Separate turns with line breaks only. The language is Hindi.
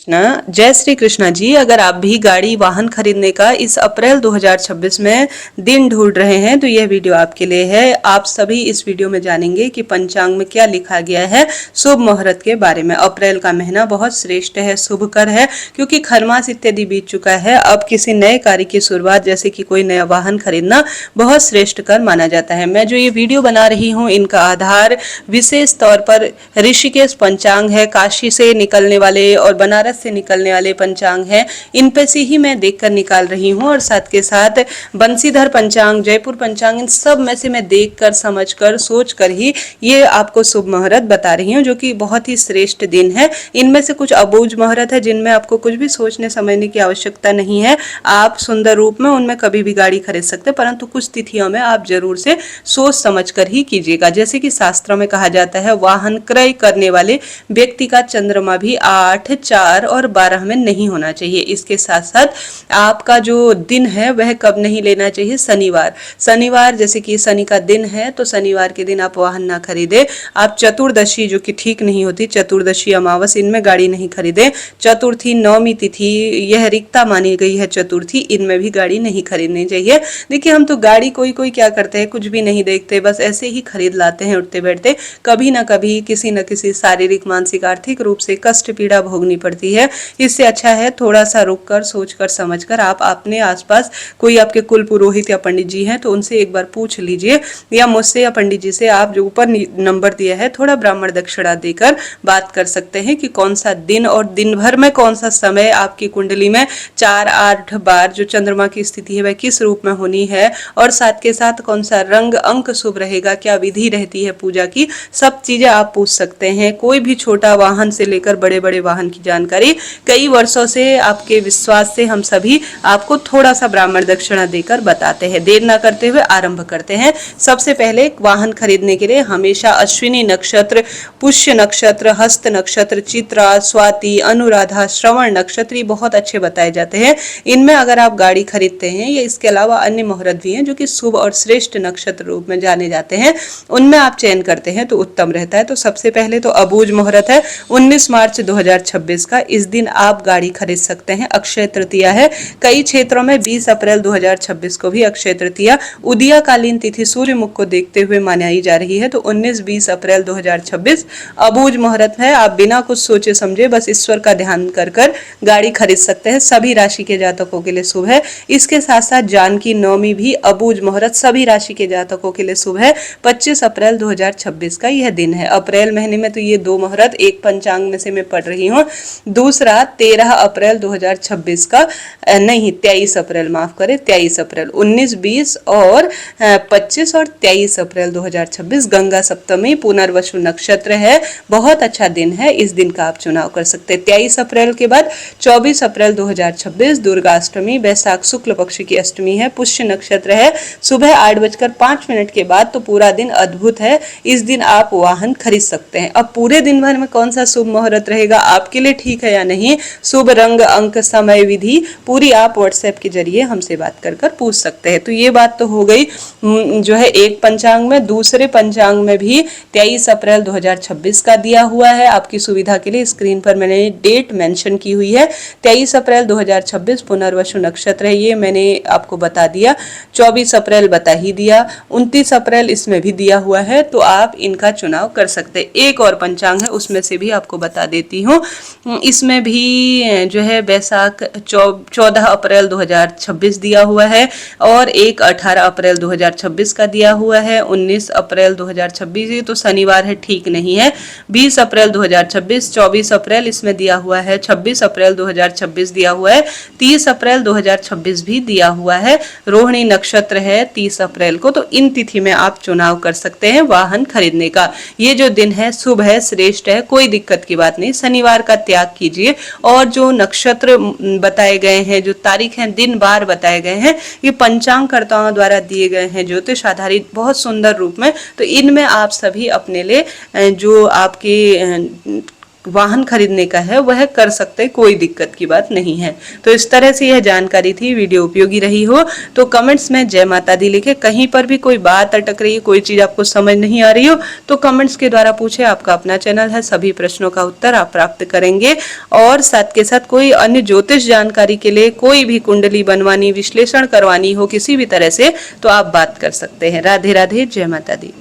जय श्री कृष्णा जी। अगर आप भी गाड़ी वाहन खरीदने का इस अप्रैल 2026 में दिन ढूंढ रहे हैं तो यह वीडियो आपके लिए है। आप सभी इस वीडियो में जानेंगे कि पंचांग में क्या लिखा गया है शुभ मुहूर्त के बारे में। अप्रैल का महीना बहुत श्रेष्ठ है, शुभकर है, क्योंकि खरमास इत्यादि बीत चुका है। अब किसी नए कार्य की शुरुआत जैसे कि कोई नया वाहन खरीदना बहुत श्रेष्ठ कर माना जाता है। मैं जो ये वीडियो बना रही हूँ इनका आधार विशेष तौर पर ऋषिकेश पंचांग है, काशी से निकलने वाले और बनारस से निकलने वाले पंचांग हैं, इन पे से ही मैं देखकर निकाल रही हूँ। और साथ के साथ बंसीधर पंचांग, जयपुर पंचांग, इन सब में से मैं देखकर, समझकर, सोचकर ही ये आपको शुभ मुहूर्त बता रही हूँ, जो कि बहुत ही श्रेष्ठ दिन है। इनमें से कुछ अबूझ मुहूर्त है जिनमें आपको कुछ भी सोचने समझने की आवश्यकता नहीं है। आप सुंदर रूप में उनमें कभी भी गाड़ी खरीद सकते, परंतु कुछ तिथियों में आप जरूर से सोच समझ कर ही कीजिएगा। जैसे कि शास्त्रों में कहा जाता है, वाहन क्रय करने वाले व्यक्ति का चंद्रमा भी 8, 4 और 12 में नहीं होना चाहिए। इसके साथ साथ आपका जो दिन है वह कब नहीं लेना चाहिए, शनिवार जैसे कि शनि का दिन है तो शनिवार के दिन आप वाहन ना खरीदे। आप चतुर्दशी, जो कि ठीक नहीं होती, चतुर्दशी, अमावस, इनमें गाड़ी नहीं खरीदे। चतुर्थी, नवमी तिथि, यह रिक्ता मानी गई है चतुर्थी, इनमें भी गाड़ी नहीं खरीदनी चाहिए। देखिए, हम तो गाड़ी कोई क्या करते हैं, कुछ भी नहीं देखते, बस ऐसे ही खरीद लाते हैं उठते बैठते। कभी ना कभी किसी न किसी शारीरिक, मानसिक, आर्थिक रूप से कष्ट पीड़ा भोगनी पड़ती है। इससे अच्छा है थोड़ा सा रुक कर, सोच कर, समझ कर, आप अपने आसपास कोई आपके कुल पुरोहित या पंडित जी हैं तो उनसे एक बार पूछ लीजिए, या मुझसे या पंडित जी से आप जो ऊपर नंबर दिया है थोड़ा ब्राह्मण दक्षिणा देकर बात कर सकते हैं कि कौन सा दिन और दिन भर में कौन सा समय आपकी कुंडली में 4, 8 बार जो चंद्रमा की स्थिति है वह किस रूप में होनी है, और साथ के साथ कौन सा रंग अंक शुभ रहेगा, क्या विधि रहती है पूजा की, सब चीजें आप पूछ सकते हैं। कोई भी छोटा वाहन से लेकर बड़े बड़े वाहन की जानकारी कई वर्षों से आपके विश्वास से हम सभी आपको थोड़ा सा ब्राह्मण दक्षिणा देकर बताते हैं। देर ना करते हुए आरंभ करते हैं। सबसे पहले वाहन खरीदने के लिए हमेशा अश्विनी नक्षत्र, पुष्य नक्षत्र, हस्त नक्षत्र, चित्रा, स्वाति, अनुराधा, श्रवण नक्षत्र बहुत अच्छे बताए जाते हैं। इनमें अगर आप गाड़ी खरीदते हैं या इसके अलावा अन्य मुहूर्त भी हैं जो कि शुभ और श्रेष्ठ नक्षत्र रूप में जाने जाते हैं, उनमें आप चयन करते हैं तो उत्तम रहता है। तो सबसे पहले तो अबूझ मुहूर्त है 19 मार्च 2026 का। इस दिन आप गाड़ी खरीद सकते हैं। अक्षय तृतीया है। कई क्षेत्रों में 20 अप्रैल 2026 को भी अक्षय तृतीया उदयकालीन तिथि सूर्य मुख को देखते हुए मनाई जा रही है। तो 19-20 अप्रैल 2026 अबूझ मुहूर्त है। आप बिना कुछ सोचे समझे बस ईश्वर का ध्यान कर गाड़ी खरीद सकते हैं। सभी राशि के जातकों के लिए शुभ है। इसके साथ साथ जानकी नवमी भी अबूझ मुहूर्त सभी राशि के जातकों के लिए शुभ है। 25 अप्रैल 2026 का यह दिन है। अप्रैल महीने में तो ये दो मुहूर्त एक पंचांग में से मैं पढ़ रही हूँ। दूसरा 13 अप्रैल 2026 का, नहीं 23 अप्रैल, माफ करें, 23 अप्रैल, 19, 20 और 25 और 23 अप्रैल 2026 गंगा सप्तमी पुनर्वसु नक्षत्र है। बहुत अच्छा दिन है। इस दिन का आप चुनाव कर सकते हैं। 23 अप्रैल के बाद 24 अप्रैल 2026 दुर्गा अष्टमी, वैशाख शुक्ल पक्ष की अष्टमी है। पुष्य नक्षत्र है। सुबह 8:05 के बाद तो पूरा दिन अद्भुत है। इस दिन आप वाहन खरीद सकते हैं। अब पूरे दिन भर में कौन सा शुभ मुहूर्त रहेगा, आपके लिए ठीक है या नहीं, शुभ रंग अंक समय विधि पूरी आप व्हाट्सएप के जरिए हमसे बात कर पूछ सकते हैं। तो ये बात तो हो गई जो है एक पंचांग में। दूसरे पंचांग में भी 23 अप्रैल 2026 का दिया हुआ है। आपकी सुविधा के लिए स्क्रीन पर मैंने डेट मेंशन की हुई है। 23 अप्रैल 2026 पुनर्वसु नक्षत्र है, ये मैंने आपको बता दिया। 24 अप्रैल बता ही दिया। 29 अप्रैल इसमें भी दिया हुआ है। तो आप इनका चुनाव कर सकते हैं। एक और पंचांग है, उसमें से भी आपको बता देती हूँ। इसमें भी जो है वैशाख 14 अप्रैल 2026 दिया हुआ है, और एक 18 अप्रैल 2026 का दिया हुआ है। 19 अप्रैल 2026 ये तो शनिवार है, ठीक नहीं है। 20 अप्रैल 2026, 24 अप्रैल इसमें दिया हुआ है। 26 अप्रैल 2026 दिया हुआ है। 30 अप्रैल 2026 भी दिया हुआ है। रोहिणी नक्षत्र है 30 अप्रैल को। तो इन तिथि में आप चुनाव कर सकते हैं वाहन खरीदने का। ये जो दिन है शुभ है, श्रेष्ठ है, कोई दिक्कत की बात नहीं। शनिवार का त्याग कीजिए, और जो नक्षत्र बताए गए हैं, जो तारीख है, दिन बार बताए गए हैं, ये पंचांगकर्ताओं द्वारा दिए गए हैं ज्योतिष आधारित बहुत सुंदर रूप में। तो इनमें आप सभी अपने लिए जो आपके वाहन खरीदने का है वह कर सकते, कोई दिक्कत की बात नहीं है। तो इस तरह से यह जानकारी थी। वीडियो उपयोगी रही हो तो कमेंट्स में जय माता दी लिखे। कहीं पर भी कोई बात अटक रही है, कोई चीज आपको समझ नहीं आ रही हो तो कमेंट्स के द्वारा पूछे। आपका अपना चैनल है, सभी प्रश्नों का उत्तर आप प्राप्त करेंगे। और साथ के साथ कोई अन्य ज्योतिष जानकारी के लिए, कोई भी कुंडली बनवानी, विश्लेषण करवानी हो किसी भी तरह से, तो आप बात कर सकते हैं। राधे राधे, जय माता दी।